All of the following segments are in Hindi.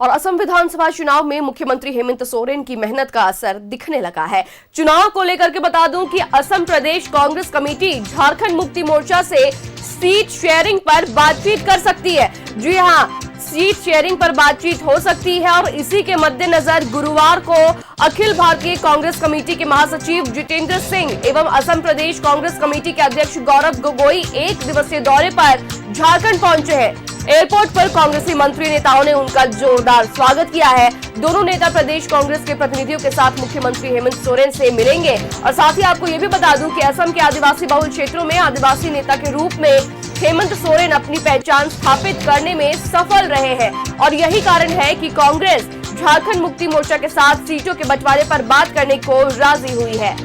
और असम विधानसभा चुनाव में मुख्यमंत्री हेमंत सोरेन की मेहनत का असर दिखने लगा है। चुनाव को लेकर के बता दूं कि असम प्रदेश कांग्रेस कमेटी झारखंड मुक्ति मोर्चा से सीट शेयरिंग पर बातचीत कर सकती है। जी हां, सीट शेयरिंग पर बातचीत हो सकती है और इसी के मद्देनजर गुरुवार को अखिल भारतीय कांग्रेस कमेटी के महासचिव जितेंद्र सिंह एवं असम प्रदेश कांग्रेस कमेटी के अध्यक्ष गौरव गोगोई एक दिवसीय दौरे पर झारखंड पहुंचे हैं। एयरपोर्ट पर कांग्रेसी मंत्री नेताओं ने उनका जोरदार स्वागत किया है। दोनों नेता प्रदेश कांग्रेस के प्रतिनिधियों के साथ मुख्यमंत्री हेमंत सोरेन से मिलेंगे और साथ ही आपको यह भी बता दूं कि असम के आदिवासी बहुल क्षेत्रों में आदिवासी नेता के रूप में हेमंत सोरेन अपनी पहचान स्थापित करने में सफल रहे हैं और यही कारण है कि कांग्रेस झारखंड मुक्ति मोर्चा के साथ सीटों के बंटवारे पर बात करने को राजी हुई है।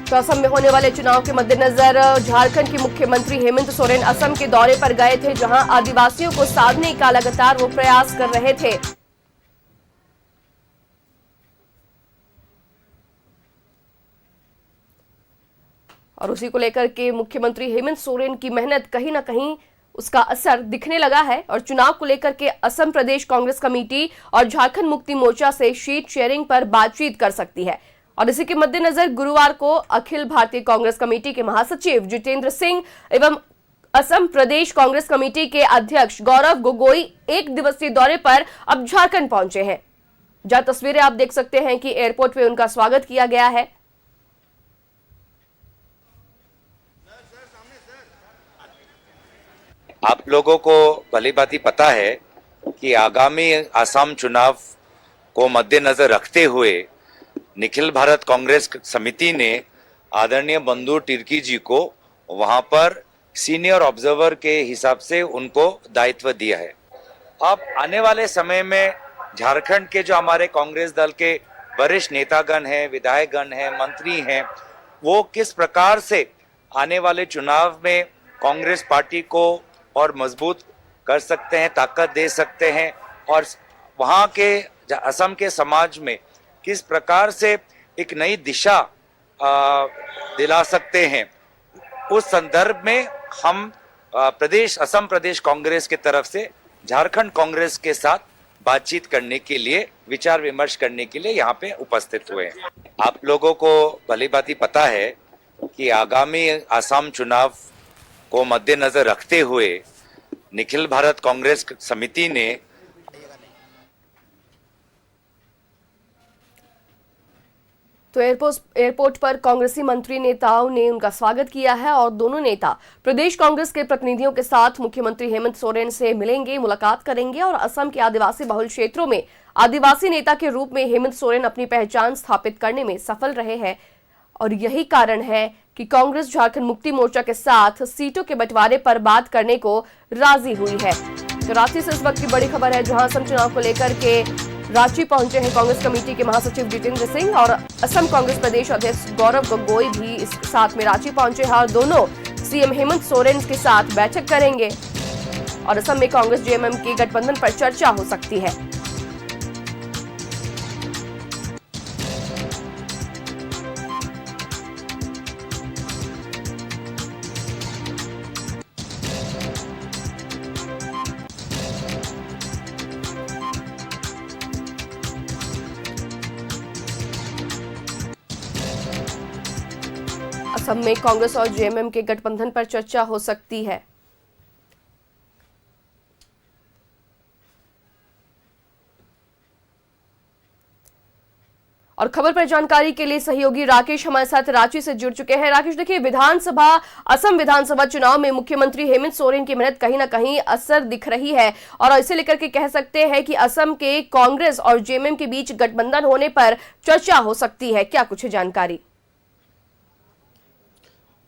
तो असम में होने वाले चुनाव के मद्देनजर झारखंड के मुख्यमंत्री हेमंत सोरेन असम के दौरे पर गए थे, जहां आदिवासियों को साधने का लगातार वो प्रयास कर रहे थे। और उसी को लेकर के मुख्यमंत्री हेमंत सोरेन की मेहनत कहीं ना कहीं उसका असर दिखने लगा है और चुनाव को लेकर के असम प्रदेश कांग्रेस कमेटी और झारखंड मुक्ति मोर्चा से सीट शेयरिंग पर बातचीत कर सकती है। और इसी के मद्देनजर गुरुवार को अखिल भारतीय कांग्रेस कमेटी के महासचिव जितेंद्र सिंह एवं असम प्रदेश कांग्रेस कमेटी के अध्यक्ष गौरव गोगोई एक दिवसीय दौरे पर अब झारखंड पहुंचे हैं। जहां तस्वीरें आप देख सकते हैं कि एयरपोर्ट पे उनका स्वागत किया गया है। आप लोगों को भली भांति पता है कि आगामी असम चुनाव को मद्देनजर रखते हुए निखिल भारत कांग्रेस समिति ने आदरणीय बंधु तिर्की जी को वहां पर सीनियर ऑब्जर्वर के हिसाब से उनको दायित्व दिया है। अब आने वाले समय में झारखंड के जो हमारे कांग्रेस दल के वरिष्ठ नेतागण हैं, विधायकगण हैं, मंत्री हैं, वो किस प्रकार से आने वाले चुनाव में कांग्रेस पार्टी को और मजबूत कर सकते हैं, ताकत दे सकते हैं और वहाँ के असम के समाज में किस प्रकार से एक नई दिशा दिला सकते हैं, उस संदर्भ में हम असम प्रदेश कांग्रेस के तरफ से झारखंड कांग्रेस के साथ बातचीत करने के लिए, विचार विमर्श करने के लिए यहाँ पे उपस्थित हुए हैं। आप लोगों को भली भांति पता है कि आगामी असम चुनाव को मद्देनजर रखते हुए निखिल भारत कांग्रेस समिति ने तो एयरपोर्ट पर कांग्रेसी मंत्री नेताओं ने उनका स्वागत किया है और दोनों नेता प्रदेश कांग्रेस के प्रतिनिधियों के साथ मुख्यमंत्री हेमंत सोरेन से मिलेंगे, मुलाकात करेंगे और असम के आदिवासी बहुल क्षेत्रों में आदिवासी नेता के रूप में हेमंत सोरेन अपनी पहचान स्थापित करने में सफल रहे हैं और यही कारण है कि कांग्रेस झारखंड मुक्ति मोर्चा के साथ सीटों के बंटवारे पर बात करने को राजी हुई है। तो रांची से इस वक्त की बड़ी खबर है, जहां असम चुनाव को लेकर के रांची पहुंचे हैं कांग्रेस कमेटी के महासचिव जितेंद्र सिंह और असम कांग्रेस प्रदेश अध्यक्ष गौरव गोगोई भी इस साथ में रांची पहुंचे हैं और दोनों सीएम हेमंत सोरेन के साथ बैठक करेंगे और असम में कांग्रेस जेएमएम के गठबंधन पर चर्चा हो सकती है। असम में कांग्रेस और जेएमएम के गठबंधन पर चर्चा हो सकती है। और खबर पर जानकारी के लिए सहयोगी राकेश हमारे साथ रांची से जुड़ चुके हैं। राकेश, देखिए, असम विधानसभा चुनाव में मुख्यमंत्री हेमंत सोरेन की मेहनत कहीं ना कहीं असर दिख रही है और इसे लेकर के कह सकते हैं कि असम के कांग्रेस और जेएमएम के बीच गठबंधन होने पर चर्चा हो सकती है, क्या कुछ जानकारी?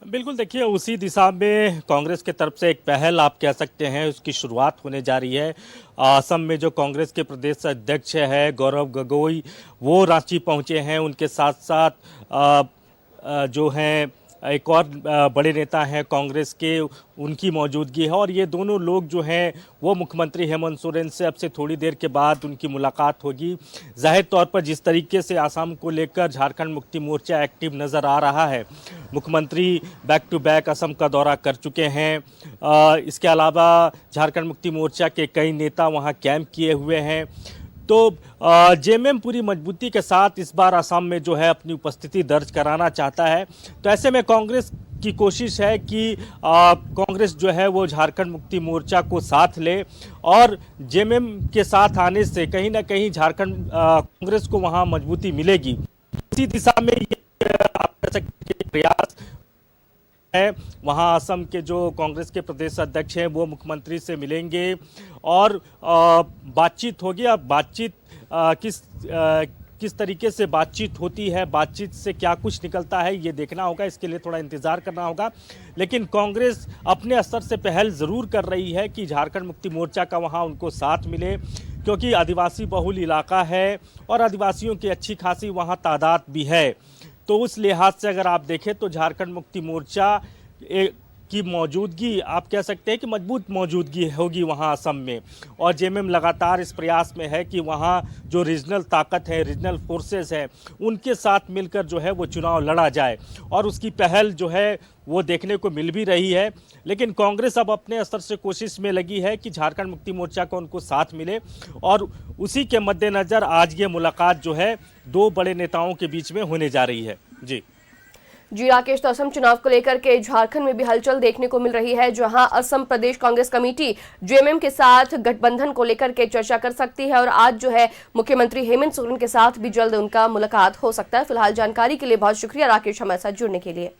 बिल्कुल, देखिए, उसी दिशा में कांग्रेस के तरफ से एक पहल आप कह सकते हैं उसकी शुरुआत होने जा रही है। असम में जो कांग्रेस के प्रदेश अध्यक्ष है गौरव गोगोई, वो रांची पहुंचे हैं। उनके साथ साथ जो हैं एक और बड़े नेता हैं कांग्रेस के, उनकी मौजूदगी है और ये दोनों लोग जो हैं वो मुख्यमंत्री हेमंत सोरेन से अब से थोड़ी देर के बाद उनकी मुलाकात होगी। जाहिर तौर पर जिस तरीके से आसाम को लेकर झारखंड मुक्ति मोर्चा एक्टिव नज़र आ रहा है, मुख्यमंत्री बैक टू बैक असम का दौरा कर चुके हैं। इसके अलावा झारखंड मुक्ति मोर्चा के कई नेता वहाँ कैंप किए हुए हैं। तो जेएमएम पूरी मजबूती के साथ इस बार असम में जो है अपनी उपस्थिति दर्ज कराना चाहता है। तो ऐसे में कांग्रेस की कोशिश है कि कांग्रेस जो है वो झारखंड मुक्ति मोर्चा को साथ ले और जेएमएम के साथ आने से कहीं ना कहीं झारखंड कांग्रेस को वहाँ मजबूती मिलेगी। इसी दिशा में ये आप कह सकते हैं प्रयास है। वहाँ असम के जो कांग्रेस के प्रदेश अध्यक्ष हैं वो मुख्यमंत्री से मिलेंगे और बातचीत होगी। अब बातचीत किस तरीके से बातचीत होती है, बातचीत से क्या कुछ निकलता है, ये देखना होगा, इसके लिए थोड़ा इंतज़ार करना होगा। लेकिन कांग्रेस अपने स्तर से पहल ज़रूर कर रही है कि झारखंड मुक्ति मोर्चा का वहाँ उनको साथ मिले, क्योंकि आदिवासी बहुल इलाका है और आदिवासियों की अच्छी खासी वहाँ तादाद भी है। तो उस लिहाज से अगर आप देखें तो झारखंड मुक्ति मोर्चा की मौजूदगी आप कह सकते हैं कि मजबूत मौजूदगी होगी वहाँ असम में। और जेएमएम लगातार इस प्रयास में है कि वहाँ जो रीजनल ताकत है, रीजनल फोर्सेस है, उनके साथ मिलकर जो है वो चुनाव लड़ा जाए और उसकी पहल जो है वो देखने को मिल भी रही है। लेकिन कांग्रेस अब अपने स्तर से कोशिश में लगी है कि झारखंड मुक्ति मोर्चा को उनको साथ मिले और उसी के मद्देनज़र आज ये मुलाकात जो है दो बड़े नेताओं के बीच में होने जा रही है। जी राकेश, तो असम चुनाव को लेकर के झारखंड में भी हलचल देखने को मिल रही है, जहां असम प्रदेश कांग्रेस कमेटी जेएमएम के साथ गठबंधन को लेकर के चर्चा कर सकती है और आज जो है मुख्यमंत्री हेमंत सोरेन के साथ भी जल्द उनका मुलाकात हो सकता है। फिलहाल जानकारी के लिए बहुत शुक्रिया राकेश, हमारे साथ जुड़ने के लिए।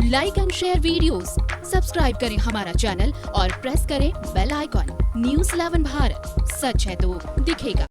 Like and share videos, subscribe करें हमारा चैनल और प्रेस करें बेल आइकॉन। न्यूज़ 11 भारत, सच है तो दिखेगा।